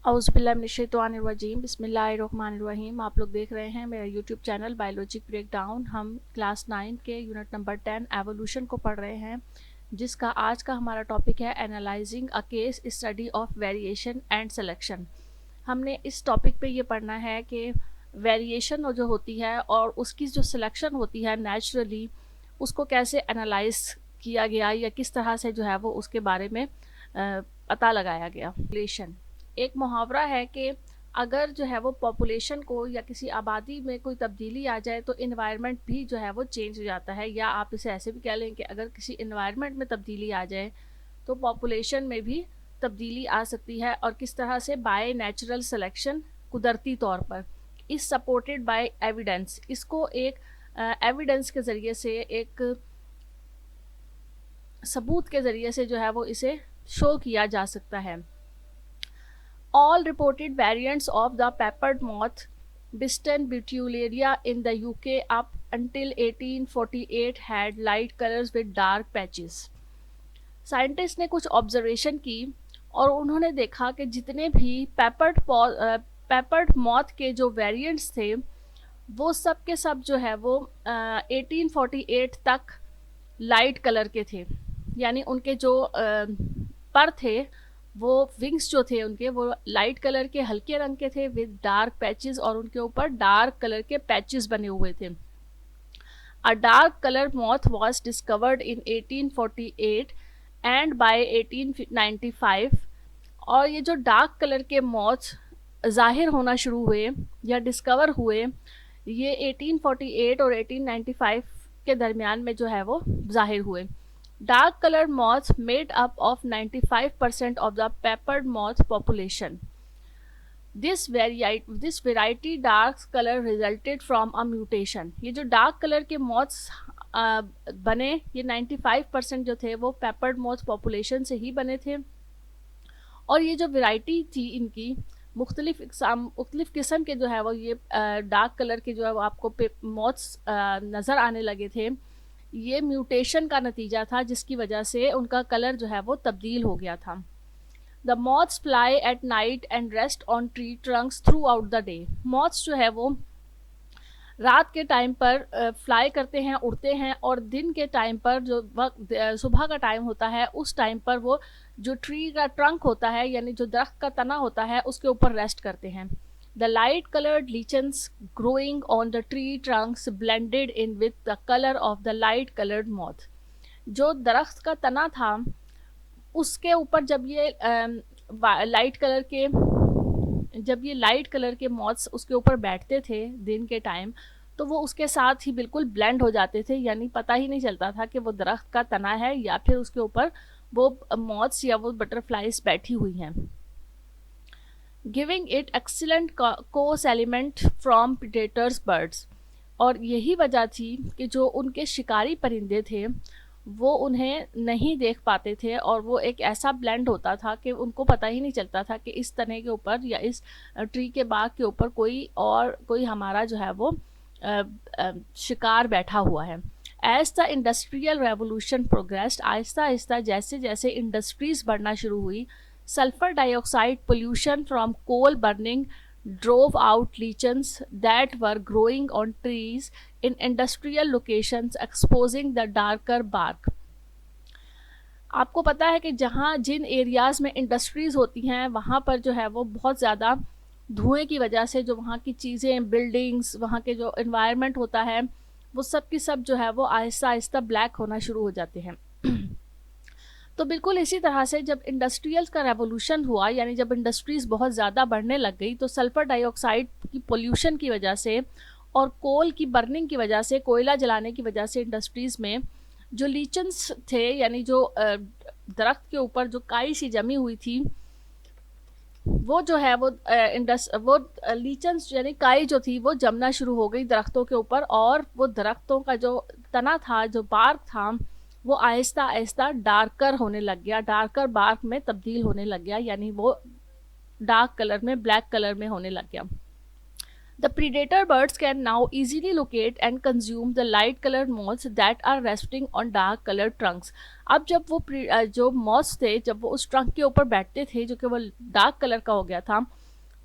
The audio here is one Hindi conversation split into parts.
औज़ुबिल्लाहिमिनश्शैतानिर्रजीम बिस्मिल्लाहिर्रहमानिर्रहीम। आप लोग देख रहे हैं मेरा यूट्यूब चैनल बायोलॉजिक ब्रेकडाउन। हम क्लास 9 के यूनिट नंबर 10 एवोल्यूशन को पढ़ रहे हैं, जिसका आज का हमारा टॉपिक है analysing a case study of variation and selection. हमने इस टॉपिक पे ये पढ़ना है कि वेरिएशन जो होती है और उसकी जो सिलेक्शन होती है नेचुरली, उसको कैसे एनालाइज किया गया या किस तरह से जो है वो उसके बारे में पता लगाया गया। रिलेशन एक मुहावरा है कि अगर जो है वो पॉपुलेशन को या किसी आबादी में कोई तब्दीली आ जाए तो इन्वायरमेंट भी जो है वो चेंज हो जाता है, या आप इसे ऐसे भी कह लें कि अगर किसी इन्वायरमेंट में तब्दीली आ जाए तो पॉपुलेशन में भी तब्दीली आ सकती है। और किस तरह से बाय नेचुरल सिलेक्शन, कुदरती तौर पर, इस सपोर्टेड बाय एविडेंस, इसको एक एविडेंस के ज़रिए से, एक सबूत के ज़रिए से जो है वो इसे शो किया जा सकता है। All reported variants of the peppered moth Biston betuliaria in the UK up until 1848 had light colors with dark patches. Scientist ने कुछ ऑब्जर्वेशन की और उन्होंने देखा कि जितने भी पेपर्ड मॉथ के जो वेरिएंट्स थे वो सब के सब जो है वो 1848 तक लाइट कलर के थे, यानी उनके जो पर थे, वो विंग्स जो थे उनके, वो लाइट कलर के हल्के रंग के थे विद डार्क पैचेस, और उनके ऊपर डार्क कलर के पैचेस बने हुए थे। A dark colour moth was discovered in 1848 and by 1895। और ये जो डार्क कलर के मॉथ ज़ाहिर होना शुरू हुए या डिस्कवर हुए, ये 1848 और 1895 के दरमियान में जो है वो ज़ाहिर हुए। Dark colored moths made up of 95% of the peppered moth population. This variety dark color resulted from a mutation. ये जो dark color के moths बने, ये 95% जो थे वो peppered moth population से ही बने थे। और ये जो variety थी इनकी, मुख्तलिफ किस्म के जो है वो ये डार्क कलर के जो है वो आपको moths नज़र आने लगे थे, ये म्यूटेशन का नतीजा था जिसकी वजह से उनका कलर जो है वो तब्दील हो गया था। The moths fly at night and rest on tree Trunks through out the day. Moths जो है वो रात के टाइम पर फ्लाई करते हैं, उड़ते हैं, और दिन के टाइम पर जो वक्त सुबह का टाइम होता है उस टाइम पर वो जो ट्री का ट्रंक होता है, यानी जो दरख्त का तना होता है, उसके ऊपर रेस्ट करते हैं। The light-colored lichens growing on the tree trunks blended in with the color of the light-colored moth. जो दरख्त का तना था उसके ऊपर जब ये लाइट कलर के मॉथ्स उसके ऊपर बैठते थे दिन के टाइम, तो वो उसके साथ ही बिल्कुल ब्लेंड हो जाते थे, यानी पता ही नहीं चलता था कि वो दरख्त का तना है या फिर उसके ऊपर वो मॉथ्स या वो बटरफ्लाइज बैठी हुई हैं, giving it excellent cos element from predators birds. और यही वजह थी कि जो उनके शिकारी परिंदे थे वो उन्हें नहीं देख पाते थे, और वो एक ऐसा ब्लेंड होता था कि उनको पता ही नहीं चलता था कि इस तने के ऊपर या इस ट्री के बाग के ऊपर कोई हमारा जो है वो शिकार बैठा हुआ है। As the industrial revolution progressed, आहिस्ता आहिस्ता जैसे जैसे इंडस्ट्रीज़ बढ़ना शुरू हुई, sulfur dioxide pollution from coal burning drove out lichens that were growing on trees in industrial locations, exposing the darker bark. आपको पता है कि जिन एरियाज़ में इंडस्ट्रीज़ होती हैं वहाँ पर जो है वो बहुत ज़्यादा धुएं की वजह से जो वहाँ की चीज़ें, बिल्डिंग्स, वहाँ के जो इन्वायरमेंट होता है, वो सब की सब जो है वो आहिस्ता आहिस्ता ब्लैक होना शुरू हो जाते हैं। तो बिल्कुल इसी तरह से जब इंडस्ट्रियल का रेवोल्यूशन हुआ, यानी जब इंडस्ट्रीज़ बहुत ज़्यादा बढ़ने लग गई, तो सल्फ़र डाइऑक्साइड की पोल्यूशन की वजह से और कोल की बर्निंग की वजह से, कोयला जलाने की वजह से इंडस्ट्रीज़ में जो लीचन्स थे, यानी जो दरख्त के ऊपर जो काई सी जमी हुई थी, वो जो है वो लीचन्स यानी काई जो थी वो जमना शुरू हो गई दरख्तों के ऊपर, और वो दरख्तों का जो तना था, जो बार्क था, वो आहिस्ता आहिस्ता डार्कर होने लग गया, डार्कर बार्क में तब्दील होने लग गया, यानी वो डार्क कलर में, ब्लैक कलर में होने लग गया। The predator birds can now easily locate and consume the light colored moths that are resting on dark colored trunks. अब जब वो जो moths थे, जब वो उस ट्रंक के ऊपर बैठते थे जो कि वो डार्क कलर का हो गया था,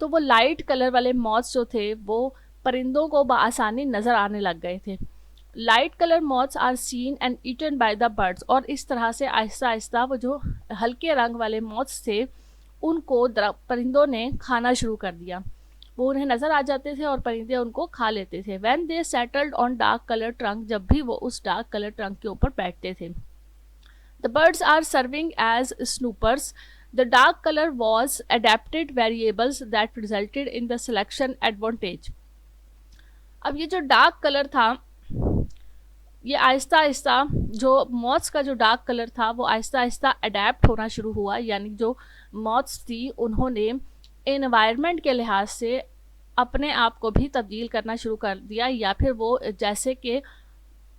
तो वो लाइट कलर वाले moths जो थे वो परिंदों को बआसानी नज़र आने लग गए थे. Light colour moths are seen and eaten by the birds. और इस तरह से आहिस्ता आहिस्ता वो जो हल्के रंग वाले moths थे उनको परिंदों ने खाना शुरू कर दिया. वो उन्हें नज़र आ जाते थे और परिंदे उनको खा लेते थे. When they settled on dark color trunk, जब भी वो उस डार्क कलर ट्रंक के ऊपर बैठते थे. The birds are serving as snoopers. The dark color was adapted variables that resulted in the selection advantage. अब ये जो डार्क कलर था, ये आहिस्ता आहिस्ता जो मॉथ्स का जो डार्क कलर था वो आहिस्ता आहिस्ता अडेप्ट होना शुरू हुआ. यानी जो मॉथ्स थी उन्होंने एनवायरनमेंट के लिहाज से अपने आप को भी तब्दील करना शुरू कर दिया, या फिर वो जैसे कि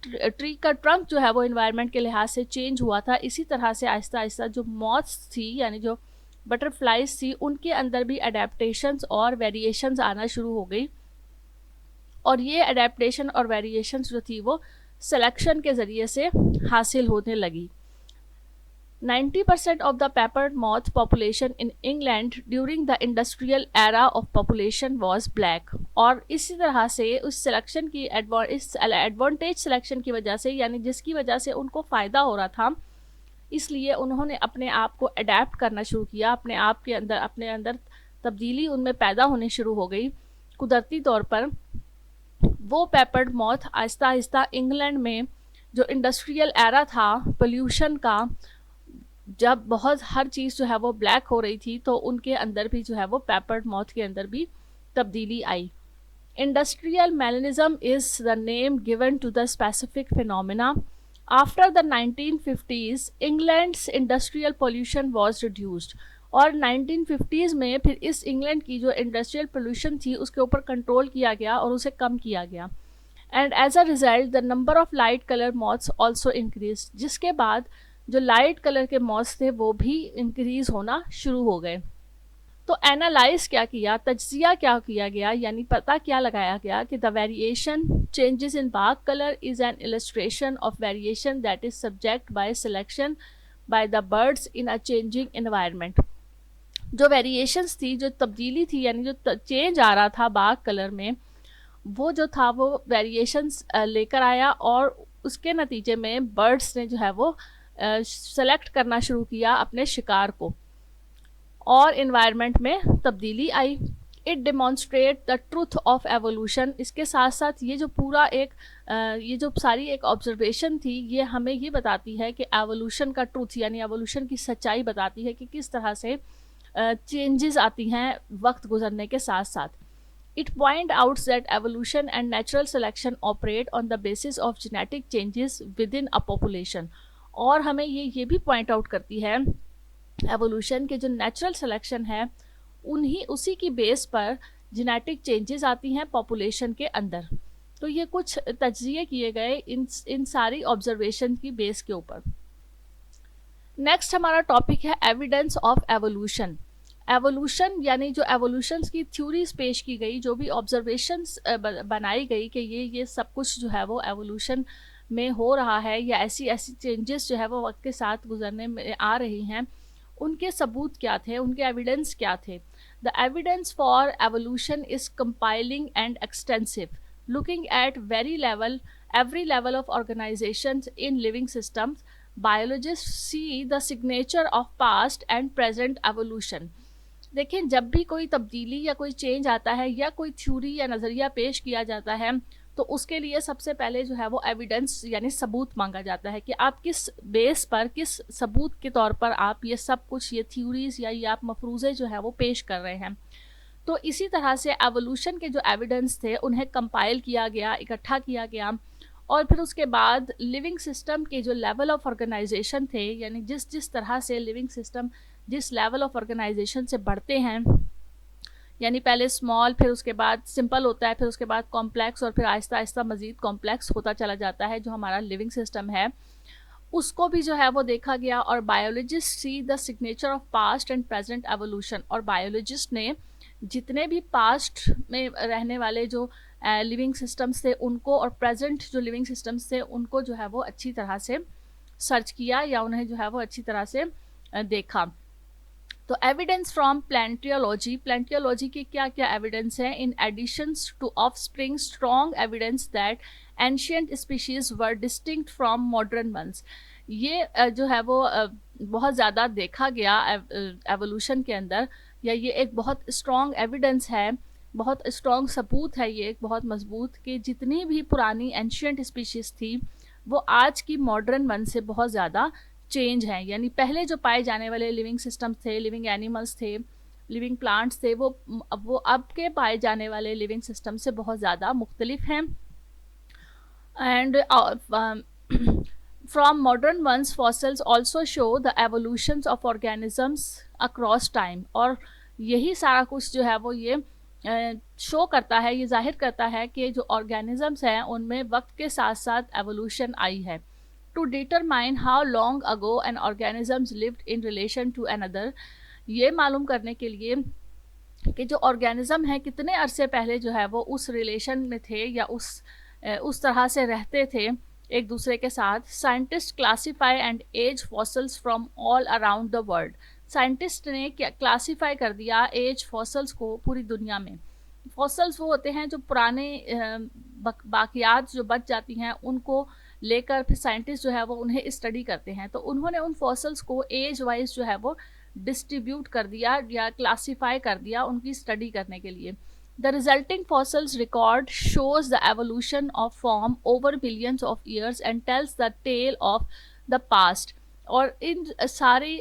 ट्री का ट्रंक जो है वो एनवायरनमेंट के लिहाज से चेंज हुआ था, इसी तरह से आहिस्ता आहिस्ता जो मॉथ्स थी यानी जो बटरफ्लाइज थी उनके अंदर भी अडेप्टेशंस और वेरिएशंस आना शुरू हो गई. और ये अडेप्टेशन और वेरिएशंस जो थी वो सिलेक्शन के ज़रिए से हासिल होने लगी. 90% of the peppered moth population in England during the industrial era of population was black. और इसी तरह से उस सिलेक्शन की इस एडवांटेज सिलेक्शन की वजह से, यानी जिसकी वजह से उनको फ़ायदा हो रहा था, इसलिए उन्होंने अपने आप को अडेप्ट करना शुरू किया. अपने अंदर तब्दीली उनमें पैदा होने शुरू हो गई कुदरती तौर पर. वो peppered moth Aahista Aahista England में जो इंडस्ट्रियल एरा था पोल्यूशन का, जब बहुत हर चीज़ जो है वो ब्लैक हो रही थी, तो उनके अंदर भी जो है वो पेपर्ड मॉथ के अंदर भी तब्दीली आई. Industrial melanism is the name given to the specific phenomena. After the 1950s England's industrial pollution was reduced. और 1950s में फिर इस इंग्लैंड की जो इंडस्ट्रियल पोल्यूशन थी उसके ऊपर कंट्रोल किया गया और उसे कम किया गया. And as a result the number of light colour moths also increase. जिसके बाद जो लाइट कलर के मॉथ्स थे वो भी इंक्रीज़ होना शुरू हो गए. तो एनालाइज क्या किया, तज्जिया क्या किया गया, यानी पता क्या लगाया गया कि the variation changes in bark colour is an illustration of variation that is subject by selection by the birds in a changing environment. जो वेरिएशंस थी, जो तब्दीली थी, यानी जो चेंज आ रहा था बार्क कलर में, वो जो था वो वेरिएशंस लेकर आया और उसके नतीजे में बर्ड्स ने जो है वो सेलेक्ट करना शुरू किया अपने शिकार को और इन्वायरमेंट में तब्दीली आई. It demonstrate the truth of evolution. इसके साथ साथ ये जो पूरा एक ये जो सारी एक ऑब्जर्वेशन थी ये हमें ये बताती है कि एवोल्यूशन का ट्रूथ, यानी एवोल्यूशन की सच्चाई बताती है कि किस तरह से चेंजेस आती हैं वक्त गुजरने के साथ साथ. It point out that evolution and natural selection operate on the basis of genetic changes within a population. और हमें ये भी पॉइंट आउट करती है एवोल्यूशन के जो नेचुरल सिलेक्शन है उसी की बेस पर जेनेटिक चेंजेस आती हैं पॉपुलेशन के अंदर. तो ये कुछ तज्जिए किए गए इन सारी ऑब्जर्वेशन की बेस के ऊपर. नेक्स्ट हमारा टॉपिक है एविडेंस ऑफ एवोल्यूशन. एवोल्यूशन यानी जो एवोल्यूशंस की थ्योरीज पेश की गई, जो भी ऑब्जर्वेशंस बनाई गई कि ये सब कुछ जो है वो एवोल्यूशन में हो रहा है या ऐसी चेंजेस जो है वो वक्त के साथ गुजरने में आ रही हैं, उनके सबूत क्या थे, उनके एविडेंस क्या थे. The evidence for evolution is compiling and extensive, looking at every level of organizations in living systems. Biologists see the signature of past and present evolution. देखें, जब भी कोई तब्दीली या कोई चेंज आता है या कोई थ्योरी या नज़रिया पेश किया जाता है तो उसके लिए सबसे पहले जो है वो एविडेंस यानी सबूत मांगा जाता है कि आप किस बेस पर, किस सबूत के तौर पर आप ये सब कुछ, ये थ्योरीज या ये आप मफरूज़े जो है वो पेश कर रहे हैं. तो इसी तरह से एवोल्यूशन के जो एविडेंस थे उन्हें कंपाइल किया गया, इकट्ठा किया गया और फिर उसके बाद लिविंग सिस्टम के जो लेवल ऑफ ऑर्गेनाइजेशन थे, यानी जिस तरह से लिविंग सिस्टम जिस लेवल ऑफ ऑर्गेनाइजेशन से बढ़ते हैं, यानी पहले स्मॉल, फिर उसके बाद सिंपल होता है, फिर उसके बाद कॉम्प्लेक्स और फिर आहिस्ता आहिस्ता मज़ीद कॉम्प्लेक्स होता चला जाता है जो हमारा लिविंग सिस्टम है, उसको भी जो है वो देखा गया. और biologist see the signature of past and present evolution, और बायोलॉजिस्ट ने जितने भी पास्ट में रहने वाले जो लिविंग सिस्टम्स थे उनको और प्रेजेंट जो लिविंग सिस्टम्स थे उनको जो है वो अच्छी तरह से सर्च किया या उन्हें जो है वो अच्छी तरह से देखा। तो एविडेंस फ्रॉम प्लेंटियोलॉजी के क्या क्या एविडेंस है? In additions to offspring strong evidence that ancient species were distinct from modern ones. ये जो है वो बहुत ज़्यादा देखा गया एवोल्यूशन के अंदर, या ये एक बहुत स्ट्रॉन्ग एविडेंस है, बहुत स्ट्रॉन्ग सबूत है, ये एक बहुत मजबूत, कि जितनी भी पुरानी एंशियंट स्पीशीज थी वो आज की मॉडर्न वन से बहुत ज़्यादा चेंज है। यानी पहले जो पाए जाने वाले लिविंग सिस्टम्स थे, लिविंग एनिमल्स थे, लिविंग प्लांट्स थे, वो अब के पाए जाने वाले लिविंग सिस्टम से बहुत ज़्यादा मुख्तलिफ हैं। And from modern ones fossils also show the evolutions of organisms across time. और यही सारा कुछ जो है वो ये शो करता है, ये जाहिर करता है कि जो ऑर्गेनिजम्स हैं उनमें वक्त के साथ साथ एवोल्यूशन आई है। To determine how long ago an organisms lived in relation to another, ये मालूम करने के लिए कि जो ऑर्गेनिज्म है कितने अरसे पहले जो है वो उस रिलेशन में थे या उस तरह से रहते थे एक दूसरे के साथ। Scientist classify and as fossils from all around the world. Scientist ने क्या क्लासीफाई कर दिया एज फॉसल्स को पूरी दुनिया में। फॉसल्स वो होते हैं जो पुराने बाकियात जो बच जाती हैं उनको लेकर फिर साइंटिस्ट जो है वो उन्हें स्टडी करते हैं। तो उन्होंने उन फॉसल्स को एज वाइज जो है वो डिस्ट्रीब्यूट कर दिया या क्लासीफाई कर दिया उनकी स्टडी करने के लिए। The resulting fossils record shows the evolution of form over billions of years and tells the tale of the past. और इन सारी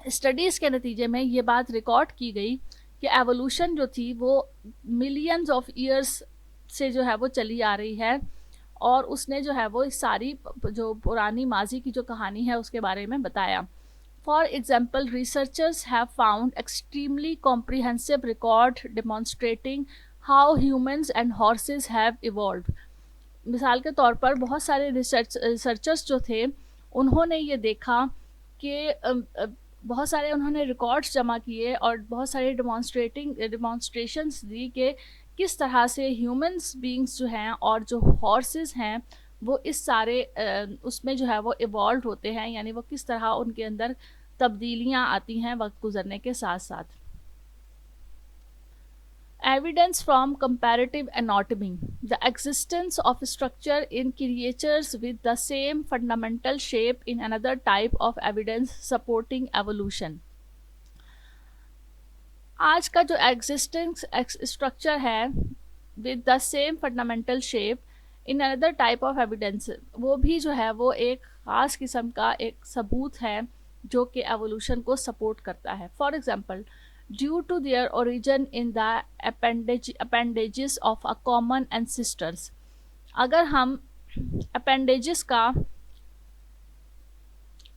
स्टडीज़ के नतीजे में ये बात रिकॉर्ड की गई कि एवोल्यूशन जो थी वो मिलियंस ऑफ ईयर्स से जो है वो चली आ रही है, और उसने जो है वो इस सारी जो पुरानी माजी की जो कहानी है उसके बारे में बताया। For example, researchers have found extremely comprehensive record demonstrating how humans and horses have evolve. मिसाल के तौर पर बहुत सारे रिसर्चर्स जो थे उन्होंने ये देखा कि बहुत सारे उन्होंने रिकॉर्ड्स जमा किए और बहुत सारे डेमॉन्स्ट्रेशंस दी कि किस तरह से ह्यूमंस बीइंग्स जो हैं और जो हॉर्सेस हैं वो इस सारे उसमें जो है वो इवॉल्व होते हैं, यानी वो किस तरह उनके अंदर तब्दीलियां आती हैं वक्त गुजरने के साथ साथ। Evidence from comparative anatomy. The existence of structure in creatures with the same fundamental shape in another type of evidence supporting evolution. आज का जो existence structure है with the same fundamental shape in another type of evidence, वो भी जो है वो एक ख़ास किस्म का एक सबूत है जो कि evolution को support करता है। For example, due to their origin in the appendages of a common ancestors। अगर हम appendages का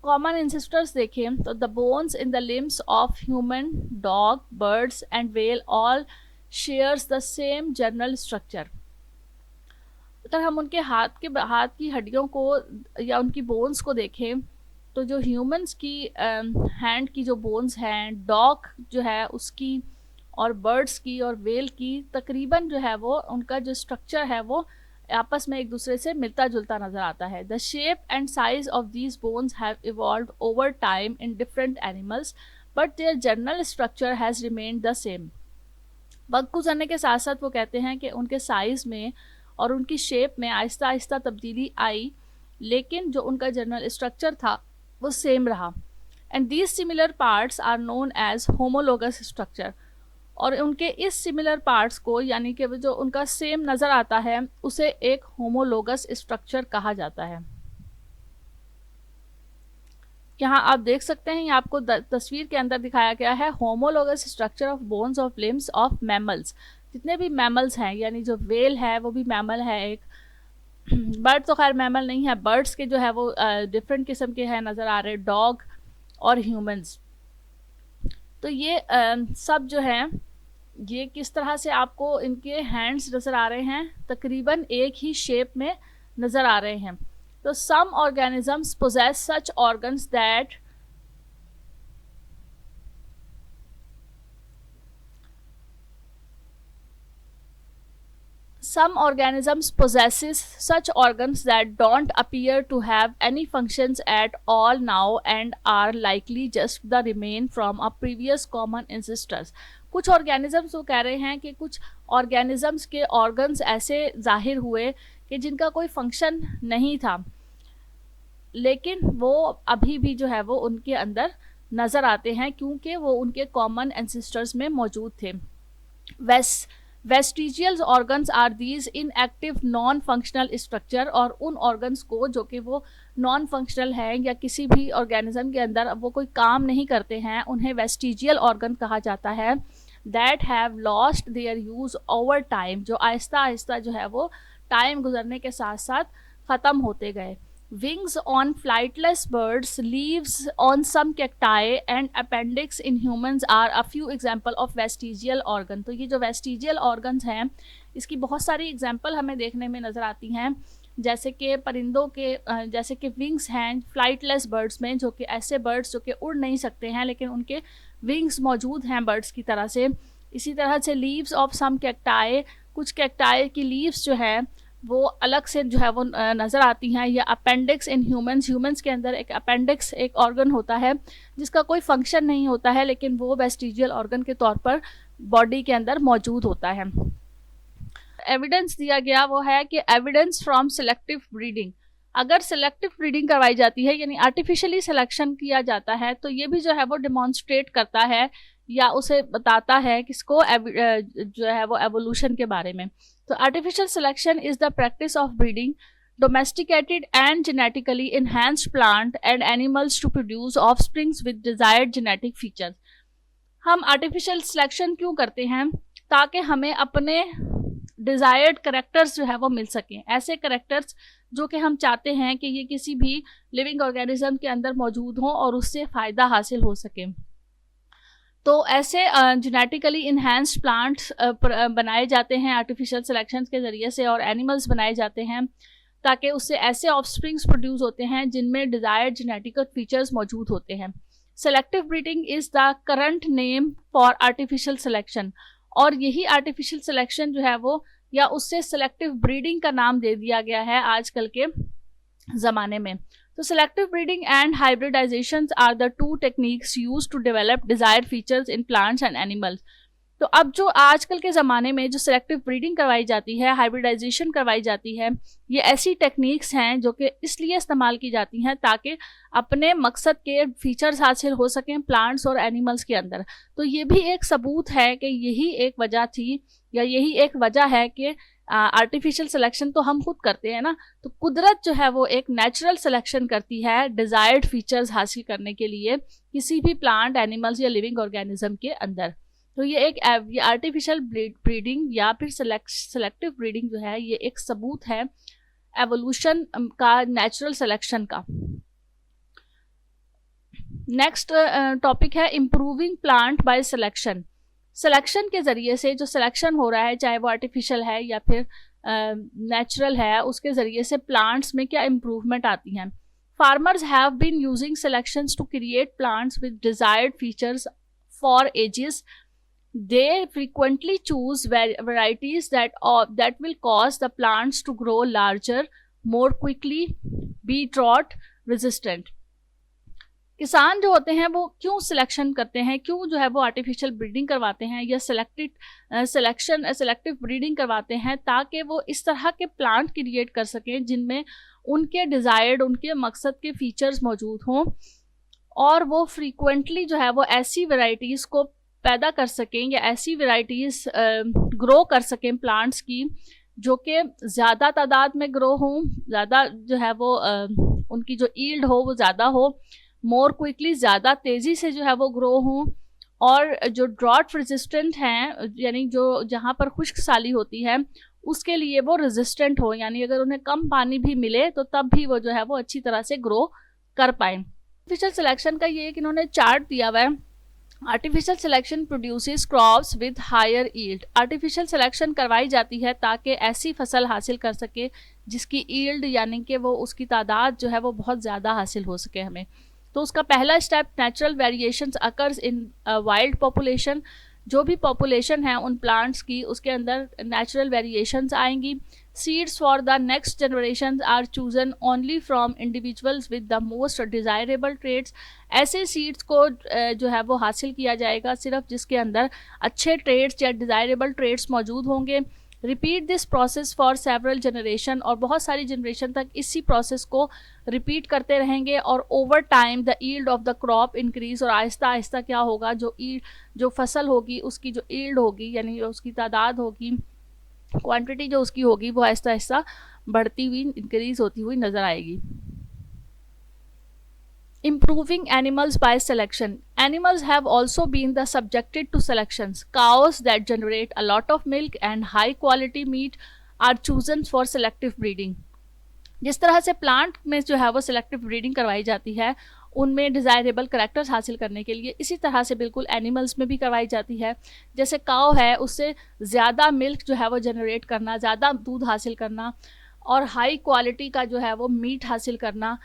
common ancestors देखें तो the bones in the limbs of human, dog, birds and whale all shares the same general structure। अगर हम उनके हाथ की हड्डियों को या उनकी बोन्स को देखें तो जो ह्यूमंस की हैंड की जो बोन्स हैं, डॉग जो है उसकी, और बर्ड्स की और वेल की, तकरीबन जो है वो उनका जो स्ट्रक्चर है वो आपस में एक दूसरे से मिलता जुलता नज़र आता है। The shape and size of these bones have evolved over time in different animals but their general structure has remained the same. वक्त गुजरने के साथ साथ वो कहते हैं कि उनके साइज़ में और उनकी शेप में आहिस्ता आहिस्ता तब्दीली आई, लेकिन जो उनका जनरल स्ट्रक्चर था वो सेम रहा। And these similar parts are known as homologous structure. और उनके इस सिमिलर पार्ट्स को, यानी कि जो उनका सेम नज़र आता है, उसे एक होमोलोगस स्ट्रक्चर कहा जाता है। यहाँ आप देख सकते हैं, ये आपको तस्वीर के अंदर दिखाया गया है homologous structure of bones of limbs of mammals. जितने भी मैमल्स हैं, यानी जो वेल है वो भी मैमल है एक, बर्ड तो खैर मैमल नहीं है, बर्ड्स के जो है वो डिफरेंट किस्म के हैं नज़र आ रहे, डॉग और ह्यूमंस। तो ये सब जो हैं ये किस तरह से आपको इनके हैंड्स नज़र आ रहे हैं, तकरीबन एक ही शेप में नज़र आ रहे हैं। तो some organisms possess such organs that Some organisms possesses such organs that don't appear to have any functions at all now and are likely just the remain from a previous common ancestors. कुछ organisms वो कह रहे हैं कि कुछ organisms के organs ऐसे जाहिर हुए कि जिनका कोई function नहीं था, लेकिन वो अभी भी जो है वो उनके अंदर नज़र आते हैं क्योंकि वो उनके कॉमन एंसेस्टर्स में मौजूद थे. Vestigial organs are these inactive non functional structure, और उन ऑर्गन्स को जो कि वो नॉन फंक्शनल हैं या किसी भी ऑर्गेनिज्म के अंदर वो कोई काम नहीं करते हैं, उन्हें वेस्टिजियल ऑर्गन कहा जाता है. That have lost their use over time, जो आहिस्ता आहिस्ता जो है वो टाइम गुजरने के साथ साथ ख़त्म होते गए. Wings on flightless birds, leaves on some cacti and appendix in humans are a few example of vestigial organ. तो ये जो vestigial organs हैं इसकी बहुत सारी एग्जाम्पल हमें देखने में नज़र आती हैं, जैसे कि परिंदों के जैसे कि विंग्स हैं फ्लाइटलेस बर्ड्स में, जो कि ऐसे बर्ड्स जो कि उड़ नहीं सकते हैं लेकिन उनके विंग्स मौजूद हैं बर्ड्स की तरह से. इसी तरह से लीव्स ऑफ सम कैक्टाई, कुछ कैक्टाई की लीव्स जो है वो अलग से जो है वो नज़र आती हैं. या अपेंडिक्स इन ह्यूमंस के अंदर एक अपेंडिक्स एक ऑर्गन होता है जिसका कोई फंक्शन नहीं होता है लेकिन वो वेस्टिजियल ऑर्गन के तौर पर बॉडी के अंदर मौजूद होता है. एविडेंस दिया गया वो है कि एविडेंस फ्रॉम सिलेक्टिव ब्रीडिंग, अगर सिलेक्टिव ब्रीडिंग करवाई जाती है यानी आर्टिफिशियली सिलेक्शन किया जाता है तो ये भी जो है वो डिमॉन्स्ट्रेट करता है या उसे बताता है किसको जो है वो एवोल्यूशन के बारे में. तो artificial selection is the practice of breeding domesticated and genetically enhanced plant and animals to produce offsprings with desired genetic features. हम आर्टिफिशियल सिलेक्शन क्यों करते हैं? ताकि हमें अपने डिज़ायर्ड करेक्टर्स जो है वो मिल सकें, ऐसे करेक्टर्स जो कि हम चाहते हैं कि ये किसी भी लिविंग ऑर्गेनिज्म के अंदर मौजूद हों और उससे फ़ायदा हासिल हो सके. तो ऐसे जेनेटिकली इन्हांस्ड प्लांट्स बनाए जाते हैं आर्टिफिशियल सिलेक्शन के ज़रिए से, और एनिमल्स बनाए जाते हैं ताकि उससे ऐसे ऑफस्प्रिंग्स प्रोड्यूस होते हैं जिनमें डिज़ायर्ड जेनेटिक फीचर्स मौजूद होते हैं. Selective breeding is the current name for artificial selection, और यही आर्टिफिशियल सिलेक्शन जो है वो या उससे सेलेक्टिव ब्रीडिंग का नाम दे दिया गया है आजकल के ज़माने में. तो selective breeding and hybridisation are the two techniques use to develop desired features in plants and animals. तो अब जो आजकल के ज़माने में जो सेलेक्टिव ब्रीडिंग करवाई जाती है, हाइब्रिडाइजेशन करवाई जाती है, ये ऐसी टेक्निक्स हैं जो कि इसलिए इस्तेमाल की जाती हैं ताकि अपने मकसद के फीचर्स हासिल हो सकें प्लांट्स और एनिमल्स के अंदर. तो ये भी एक सबूत है कि यही एक वजह थी या यही एक वजह है कि आर्टिफिशियल सिलेक्शन तो हम खुद करते हैं ना, तो कुदरत जो है वो एक नेचुरल सिलेक्शन करती है डिज़ायर्ड फीचर्स हासिल करने के लिए किसी भी प्लांट, एनिमल्स या लिविंग ऑर्गेनिज्म के अंदर. तो ये ये आर्टिफिशियल ब्रीडिंग या फिर सेलेक्टिव ब्रीडिंग जो है ये एक सबूत है एवोल्यूशन का, नेचुरल सिलेक्शन का. नेक्स्ट टॉपिक है improving plant by selection. Selection के ज़रिए से जो सिलेक्शन हो रहा है, चाहे वो आर्टिफिशियल है या फिर नेचुरल है, उसके ज़रिए से प्लांट्स में क्या इम्प्रूवमेंट आती हैं. Farmers have been using selections to create plants with desired features for ages. They frequently choose varieties that will cause the plants to grow larger, more quickly, be drought resistant. किसान जो होते हैं वो क्यों सिलेक्शन करते हैं, क्यों जो है वो आर्टिफिशियल ब्रीडिंग करवाते हैं या सेलेक्टिव ब्रीडिंग करवाते हैं, ताकि वो इस तरह के प्लांट क्रिएट कर सकें जिनमें उनके डिज़ायर्ड, उनके मकसद के फीचर्स मौजूद हों, और वो फ्रीक्वेंटली जो है वो ऐसी वैरायटीज़ को पैदा कर सकें या ऐसी वैरायटीज़ ग्रो कर सकें प्लांट्स की जो कि ज़्यादा तादाद में ग्रो हों, ज़्यादा जो है वो उनकी जो ईल्ड हो वो ज़्यादा हो, मोर क्विकली, ज़्यादा तेज़ी से जो है वो ग्रो हों, और जो ड्रॉट रेजिस्टेंट हैं यानी जो जहाँ पर खुश्क साली होती है उसके लिए वो रेजिस्टेंट हो, यानी अगर उन्हें कम पानी भी मिले तो तब भी वो जो है वो अच्छी तरह से ग्रो कर पाएँ. आर्टिफिशियल सिलेक्शन का ये कि इन्होंने चार्ट दिया हुआ है. Artificial selection produces crops with higher yield. Artificial selection करवाई जाती है ताकि ऐसी फसल हासिल कर सके जिसकी ईल्ड यानी कि वो उसकी तादाद जो है वो बहुत ज़्यादा हासिल हो सके हमें. तो उसका पहला step natural variations occurs in wild population. जो भी पॉपुलेशन है उन प्लांट्स की, उसके अंदर नेचुरल वेरिएशंस आएंगी। Seeds for the next generation are chosen only from individuals with the most desirable traits. ऐसे सीड्स को जो है वो हासिल किया जाएगा सिर्फ जिसके अंदर अच्छे ट्रेड्स या डिज़ायरेबल ट्रेड्स मौजूद होंगे। Repeat this process for several generation, और बहुत सारी जनरेशन तक इसी प्रोसेस को रिपीट करते रहेंगे। और over time the yield of the crop increase, और आहिस्ता आहिस्ता क्या होगा, जो फसल होगी उसकी जो ईल्ड होगी यानी उसकी तादाद होगी, क्वांटिटी जो उसकी होगी वो आहिस्ता आहिस्ता बढ़ती हुई, इंक्रीज होती हुई नजर आएगी। Improving animals by selection. Animals have also been subjected to selections. Cows that generate a lot of milk and high quality meat are chosen for selective breeding. जिस तरह से प्लांट में जो है वो सिलेक्टिव ब्रीडिंग करवाई जाती है उनमें डिज़ायरेबल करैक्टर्स हासिल करने के लिए, इसी तरह से बिल्कुल एनिमल्स में भी करवाई जाती है। जैसे काव है, उससे ज़्यादा मिल्क जो है वो जनरेट करना, ज़्यादा दूध हासिल करना और हाई क्वालिटी का जो है वो मीट हासिल करना,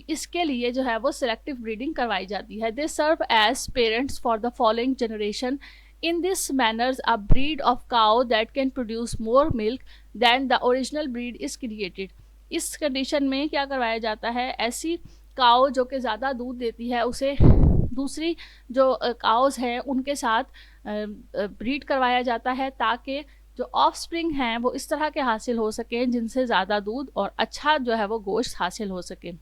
इसके लिए जो है वो सिलेक्टिव ब्रीडिंग करवाई जाती है। They serve as parents for the following generation. In this manners a breed of cow that can produce more milk than the original breed is created. इस कंडीशन में क्या करवाया जाता है, ऐसी काउ जो कि ज़्यादा दूध देती है उसे दूसरी जो काउस हैं उनके साथ ब्रीड करवाया जाता है ताकि जो ऑफ स्प्रिंग हैं वो इस तरह के हासिल हो सकें जिनसे ज़्यादा दूध और अच्छा जो है वो गोश्त हासिल हो सके।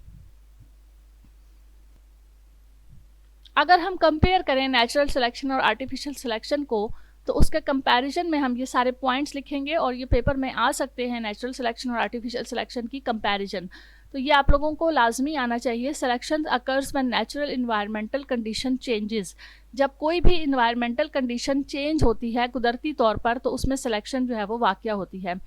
अगर हम कंपेयर करें नेचुरल सिलेक्शन और आर्टिफिशियल सिलेक्शन को, तो उसके कंपैरिजन में हम ये सारे पॉइंट्स लिखेंगे और ये पेपर में आ सकते हैं, नेचुरल सिलेक्शन और आर्टिफिशियल सिलेक्शन की कंपैरिजन। तो ये आप लोगों को लाजमी आना चाहिए। Selection occurs when natural environmental condition changes. जब कोई भी इन्वायरमेंटल कंडीशन चेंज होती है कुदरती तौर पर, तो उसमें सिलेक्शन जो है वो वाक़या होती है।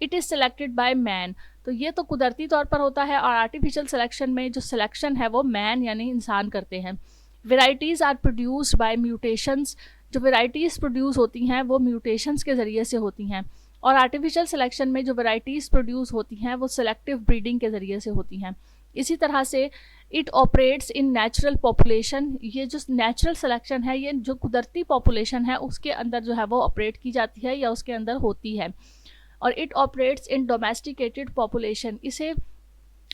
It is selected by man, तो ये तो कुदरती तौर पर होता है। और आर्टिफिशियल सिलेक्शन में जो सिलेक्शन है वो मैन यानी इंसान करते हैं। Varieties are produced by mutations. जो वेराइटीज़ प्रोड्यूस होती हैं वो म्यूटेशंस के ज़रिए से होती हैं। और आर्टिफिशियल सिलेक्शन में जो वेराइटीज़ प्रोड्यूस होती हैं वो सिलेक्टिव ब्रीडिंग के ज़रिए से होती हैं। इसी तरह से it operates in natural population. ये जो नेचुरल सिलेक्शन है ये जो कुदरती पॉपुलेशन है उसके अंदर जो है वो ऑपरेट की जाती है या उसके अंदर होती है। और it operates in domesticated population. इसे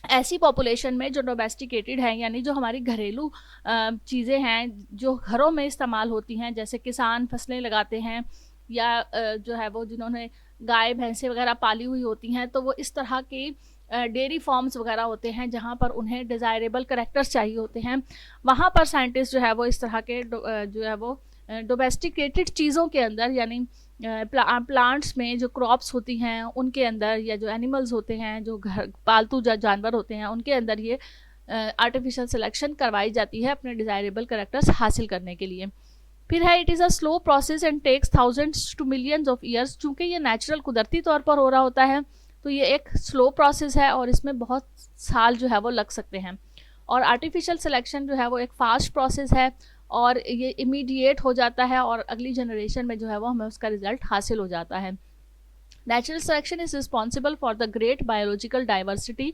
ऐसी पॉपुलेशन में जो डोमेस्टिकेटेड है यानी जो हमारी घरेलू चीज़ें हैं जो घरों में इस्तेमाल होती हैं, जैसे किसान फसलें लगाते हैं या जो है वो जिन्होंने गाय भैंसें वगैरह पाली हुई होती हैं, तो वो इस तरह की डेयरी फार्म्स वगैरह होते हैं जहाँ पर उन्हें डिज़ायरेबल करैक्टर्स चाहिए होते हैं। वहाँ पर साइंटिस्ट जो है वो इस तरह के जो है वो डोमेस्टिकेटेड चीज़ों के अंदर यानी प्लांट्स में जो क्रॉप्स होती हैं उनके अंदर या जो एनिमल्स होते हैं जो घर पालतू जानवर होते हैं उनके अंदर ये आर्टिफिशियल सिलेक्शन करवाई जाती है अपने डिज़ायरेबल करैक्टर्स हासिल करने के लिए। फिर है it is a slow process and takes thousands to millions of years. चूँकि ये नेचुरल कुदरती तौर पर हो रहा होता है तो ये एक स्लो प्रोसेस है और इसमें बहुत साल जो है वो लग सकते हैं। और आर्टिफिशियल सिलेक्शन जो है वो एक फास्ट प्रोसेस है और ये इमीडिएट हो जाता है और अगली जनरेशन में जो है वो हमें उसका रिजल्ट हासिल हो जाता है। Natural selection is responsible for the great biological diversity.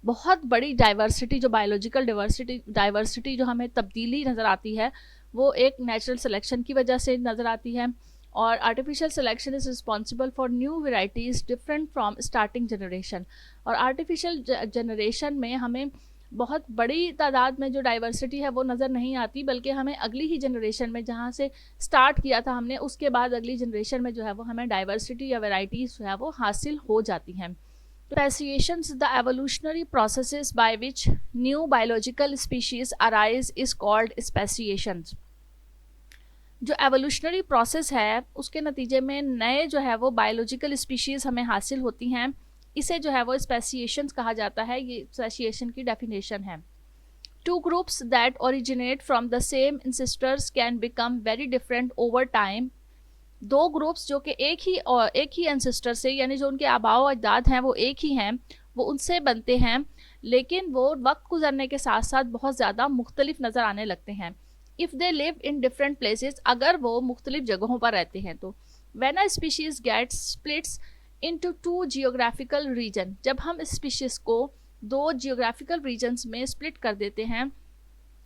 बहुत बड़ी डाइवर्सिटी जो बायोलॉजिकल डाइवर्सिटी जो हमें तब्दीली नज़र आती है वो एक नेचुरल सिलेक्शन की वजह से नज़र आती है। और artificial selection is responsible for new varieties different from starting generation. और आर्टिफिशियल जनरेशन में हमें बहुत बड़ी तादाद में जो डाइवर्सिटी है वो नज़र नहीं आती, बल्कि हमें अगली ही जनरेशन में जहाँ से स्टार्ट किया था हमने उसके बाद अगली जनरेशन में जो है वो हमें डाइवर्सिटी या वेराइटीज़ जो है वो हासिल हो जाती हैं। Speciations the evolutionary processes by which new biological species arise is called speciations. जो एवोल्यूशनरी प्रोसेस है उसके नतीजे में नए जो है वो बायोलॉजिकल स्पीशीज़ हमें हासिल होती हैं, इसे जो है वो स्पेसिएशंस कहा जाता है। ये स्पेसिएशन की डेफिनेशन है। Two groups that originate from the same ancestors can become very different over time. दो ग्रुप्स जो कि एक ही एंसेस्टर से यानी जो उनके आबाओ अजदाद हैं वो एक ही हैं, वो उनसे बनते हैं, लेकिन वो वक्त गुजरने के साथ साथ बहुत ज़्यादा मुख्तलिफ नज़र आने लगते हैं। If they live in different places, अगर वो मुख्तलिफ जगहों पर रहते हैं तो। When a species gets splits into two geographical region, जब हम स्पीशीज़ को दो जियोग्राफिकल रीजन्स में स्प्लिट कर देते हैं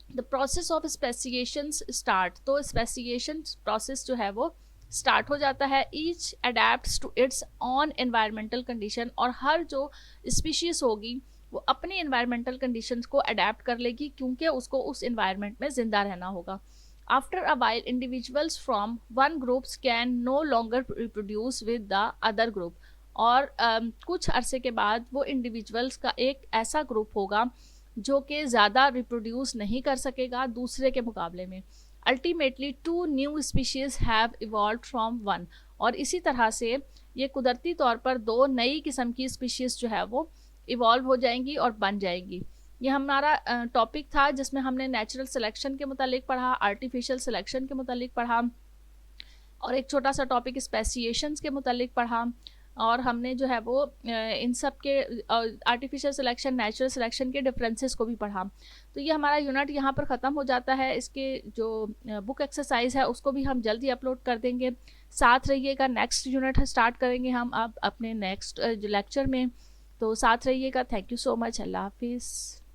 the process of speciation start, तो स्पेसिएशन प्रोसेस जो है वो स्टार्ट हो जाता है। Each adapt to its own environmental condition, और हर जो स्पीशीज होगी वो अपनी एनवायरमेंटल कंडीशंस को अडेप्ट कर लेगी, क्योंकि उसको उस एनवायरमेंट में ज़िंदा रहना होगा। After a while individuals from one groups can no longer reproduce with the other group, और कुछ अरसे के बाद वो इंडिविजुअल्स का एक ऐसा ग्रुप होगा जो कि ज़्यादा रिप्रोड्यूस नहीं कर सकेगा दूसरे के मुकाबले में। Ultimately 2 new species have evolve from one, और इसी तरह से ये कुदरती तौर पर 2 नई किस्म की स्पीशीज़ जो है वो इवॉल्व हो जाएंगी और बन जाएंगी। ये हमारा टॉपिक था जिसमें हमने नेचुरल सिलेक्शन के मुतालिक पढ़ा, आर्टिफिशियल सिलेक्शन के मुतालिक पढ़ा, और एक छोटा सा टॉपिक स्पेसिएशंस के मुतालिक पढ़ा, और हमने जो है वो इन सब के आर्टिफिशियल सिलेक्शन, नेचुरल सिलेक्शन के डिफरेंसेस को भी पढ़ा। तो ये हमारा यूनिट यहाँ पर ख़त्म हो जाता है। इसके जो बुक एक्सरसाइज है उसको भी हम जल्दी अपलोड कर देंगे। साथ रहिएगा, नेक्स्ट यूनिट स्टार्ट करेंगे हम अब अपने नेक्स्ट लेक्चर में, तो साथ रहिएगा। Thank you so much. अल्लाह हाफिज़।